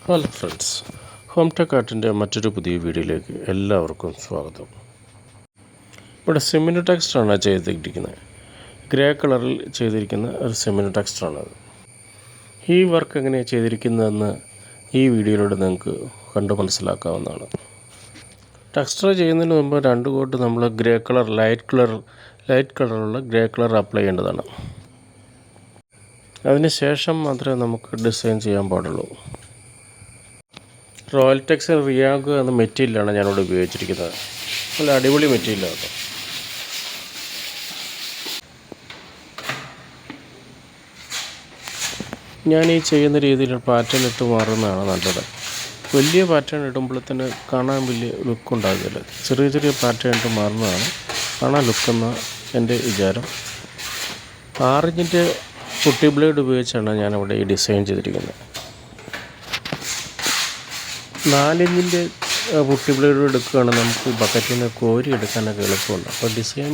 Hello friends, home tech ആർട്ടിൻ്റെ മറ്റൊരു പുതിയ വീഡിയോയിലേക്ക് എല്ലാവർക്കും സ്വാഗതം. ഇവിടെ സിമെൻറ്റ് ടെക്സ്റ്ററാണ് ചെയ്തിരിക്കുന്നത്. ഗ്രേ കളറിൽ ചെയ്തിരിക്കുന്ന ഒരു സിമെൻറ്റ് ടെക്സ്റ്ററാണത്. ഈ വർക്ക് എങ്ങനെയാണ് ചെയ്തിരിക്കുന്നതെന്ന് ഈ വീഡിയോയിലൂടെ നിങ്ങൾക്ക് കണ്ടു മനസ്സിലാക്കാവുന്നതാണ്. ടെക്സ്റ്റർ ചെയ്യുന്നതിന് മുമ്പ് 2 കോട്ട് നമ്മൾ ലൈറ്റ് കളറുള്ള ഗ്രേ കളർ അപ്ലൈ ചെയ്യേണ്ടതാണ്. അതിന് ശേഷം മാത്രമേ നമുക്ക് ഡിസൈൻ ചെയ്യാൻ പാടുള്ളൂ. റോയൽ ടെക്സ്റ്റൈൽ റിയാഗ് എന്ന മെറ്റീരിയലാണ് ഞാനിവിടെ ഉപയോഗിച്ചിരിക്കുന്നത്. നല്ല അടിപൊളി മെറ്റീരിയലാണ് കേട്ടോ. ഞാൻ ഈ ചെയ്യുന്ന രീതിയിൽ പാറ്റേൺ ഇട്ട് മാറുന്നതാണ് നല്ലത്. വലിയ പാറ്റേൺ ഇടുമ്പോഴത്തേന് കാണാൻ വലിയ ലുക്ക് ഉണ്ടാകില്ല. ചെറിയ ചെറിയ പാറ്റേൺ ഇട്ട് മാറുന്നതാണ് കാണാൻ ലുക്കെന്ന എൻ്റെ വിചാരം. 6 ഇഞ്ചിൻ്റെ കുട്ടി ബ്ലേഡ് ഉപയോഗിച്ചാണ് ഞാനിവിടെ ഈ ഡിസൈൻ ചെയ്തിരിക്കുന്നത്. 4 ഇഞ്ചിൻ്റെ കുട്ടി ബ്ലേഡ് എടുക്കുകയാണെങ്കിൽ നമുക്ക് ബക്കറ്റിൽ നിന്ന് കോരി എടുക്കാനൊക്കെ എളുപ്പമുണ്ട്. അപ്പോൾ ഡിസൈൻ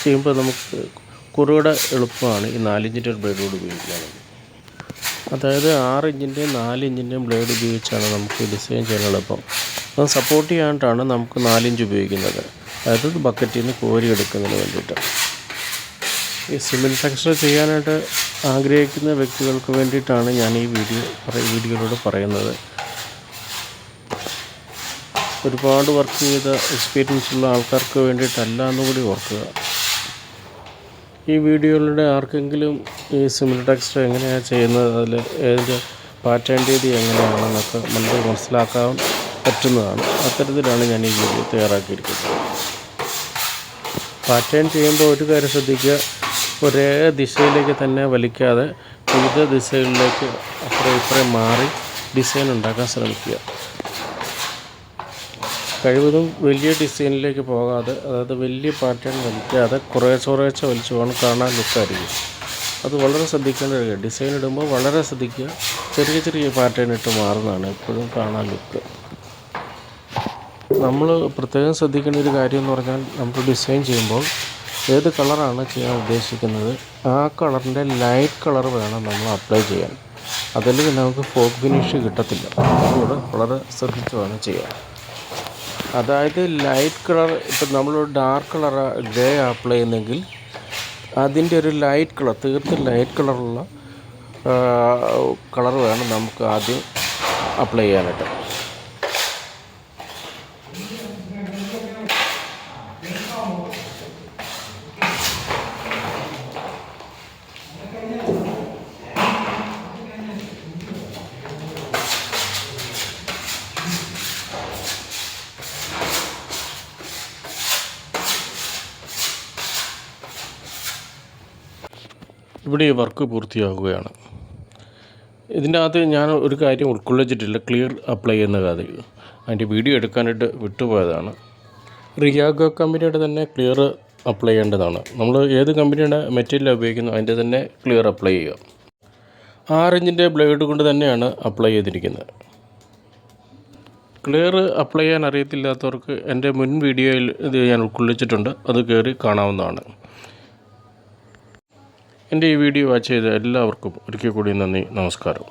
ചെയ്യുമ്പോൾ നമുക്ക് കുറച്ചുകൂടെ എളുപ്പമാണ് ഈ 4 ഇഞ്ചിൻ്റെ ബ്ലേഡ് ഉപയോഗിക്കുകയാണെങ്കിൽ. അതായത് 6 ഇഞ്ചിൻ്റെയും 4 ഇഞ്ചിൻ്റെയും ബ്ലേഡ് ഉപയോഗിച്ചാണ് നമുക്ക് ഡിസൈൻ ചെയ്യാൻ എളുപ്പം. അത് സപ്പോർട്ട് ചെയ്യാനായിട്ടാണ് നമുക്ക് 4 ഇഞ്ച് ഉപയോഗിക്കുന്നത്, അതായത് ബക്കറ്റിൽ നിന്ന് കോരി എടുക്കുന്നതിന് വേണ്ടിയിട്ട്. ഈ സിമെൻറ്റ് ടെക്സ്റ്റർ ചെയ്യാനായിട്ട് ആഗ്രഹിക്കുന്ന വ്യക്തികൾക്ക് വേണ്ടിയിട്ടാണ് ഞാൻ ഈ വീഡിയോയിലൂടെ പറയുന്നത്. ഒരുപാട് വർക്ക് ചെയ്ത എക്സ്പീരിയൻസ് ഉള്ള ആൾക്കാർക്ക് വേണ്ടിയിട്ടല്ല എന്നുകൂടി ഓർക്കുക. ഈ വീഡിയോയിലൂടെ ആർക്കെങ്കിലും ഈ സിമെൻറ്റ് ടെക്സ്റ്റർ എങ്ങനെയാണ് ചെയ്യുന്നത്, അതിൽ ഏതിൻ്റെ പാറ്റേൺ രീതി എങ്ങനെയാണെന്നൊക്കെ മനസ്സിലാക്കാൻ പറ്റുന്നതാണ്. അത്തരത്തിലാണ് ഞാൻ ഈ വീഡിയോ തയ്യാറാക്കിയിരിക്കുന്നത്. പാറ്റേൺ ചെയ്യുമ്പോൾ ഒരു കാര്യം ശ്രദ്ധിക്കുക, ഒരേ ദിശയിലേക്ക് തന്നെ വലിക്കാതെ വിവിധ ദിശകളിലേക്ക് അപ്പുറം ഇപ്പുറം മാറി ഡിസൈൻ ഉണ്ടാക്കാൻ ശ്രമിക്കുക. കഴിവതും വലിയ ഡിസൈനിലേക്ക് പോകാതെ, അതായത് വലിയ പാറ്റേൺ വലിക്കാതെ കുറേശ്ശെ വലിച്ചു പോകണം, കാണാൻ ലുക്കായിരിക്കും. അത് വളരെ ശ്രദ്ധിക്കേണ്ട ഒരു കാര്യം. ഡിസൈൻ ഇടുമ്പോൾ വളരെ ശ്രദ്ധിക്കുക. ചെറിയ ചെറിയ പാറ്റേൺ ഇട്ട് മാറുന്നതാണ് എപ്പോഴും കാണാൻ ലുക്ക്. നമ്മൾ പ്രത്യേകം ശ്രദ്ധിക്കേണ്ട ഒരു കാര്യം എന്ന് പറഞ്ഞാൽ, നമ്മൾ ഡിസൈൻ ചെയ്യുമ്പോൾ ഏത് കളറാണ് ചെയ്യാൻ ഉദ്ദേശിക്കുന്നത് ആ കളറിൻ്റെ ലൈറ്റ് കളർ വേണം നമ്മൾ അപ്ലൈ ചെയ്യാൻ. അതല്ലെങ്കിൽ നമുക്ക് ഫോക്ക് ഫിനിഷ് കിട്ടത്തില്ല. അതുകൊണ്ട് വളരെ ശ്രദ്ധിച്ച് വേണം ചെയ്യാൻ. അതായത് ലൈറ്റ് കളർ, ഇപ്പം നമ്മൾ ഡാർക്ക് കളർ ഗ്രേ അപ്ലൈ ചെയ്യുന്നെങ്കിൽ അതിൻ്റെ ഒരു ലൈറ്റ് കളർ, തീർത്തും ലൈറ്റ് കളറുള്ള കളർ വേണം നമുക്ക് ആദ്യം അപ്ലൈ ചെയ്യാനായിട്ട്. ഇവിടെ ഈ വർക്ക് പൂർത്തിയാകുകയാണ്. ഇതിൻ്റെ അകത്ത് ഞാൻ ഒരു കാര്യം ഉൾക്കൊള്ളിച്ചിട്ടില്ല, ക്ലിയർ അപ്ലൈ ചെയ്യുന്ന കാര്യം. അതിൻ്റെ വീഡിയോ എടുക്കാനായിട്ട് വിട്ടുപോയതാണ്. റിയാഗോ കമ്പനിയുടെ തന്നെ ക്ലിയർ അപ്ലൈ ചെയ്യേണ്ടതാണ്. നമ്മൾ ഏത് കമ്പനിയുടെ മെറ്റീരിയൽ ഉപയോഗിക്കുന്നു അതിൻ്റെ തന്നെ ക്ലിയർ അപ്ലൈ ചെയ്യുക. 6 ഇഞ്ചിൻ്റെ ബ്ലേഡ് കൊണ്ട് തന്നെയാണ് അപ്ലൈ ചെയ്തിരിക്കുന്നത്. ക്ലിയർ അപ്ലൈ ചെയ്യാൻ അറിയത്തില്ലാത്തവർക്ക് എൻ്റെ മുൻ വീഡിയോയിൽ ഇത് ഞാൻ ഉൾക്കൊള്ളിച്ചിട്ടുണ്ട്, അത് കയറി കാണാവുന്നതാണ്. എൻ്റെ ഈ വീഡിയോ വാച്ച് ചെയ്ത എല്ലാവർക്കും ഒരിക്കൽ കൂടി നന്ദി, നമസ്കാരം.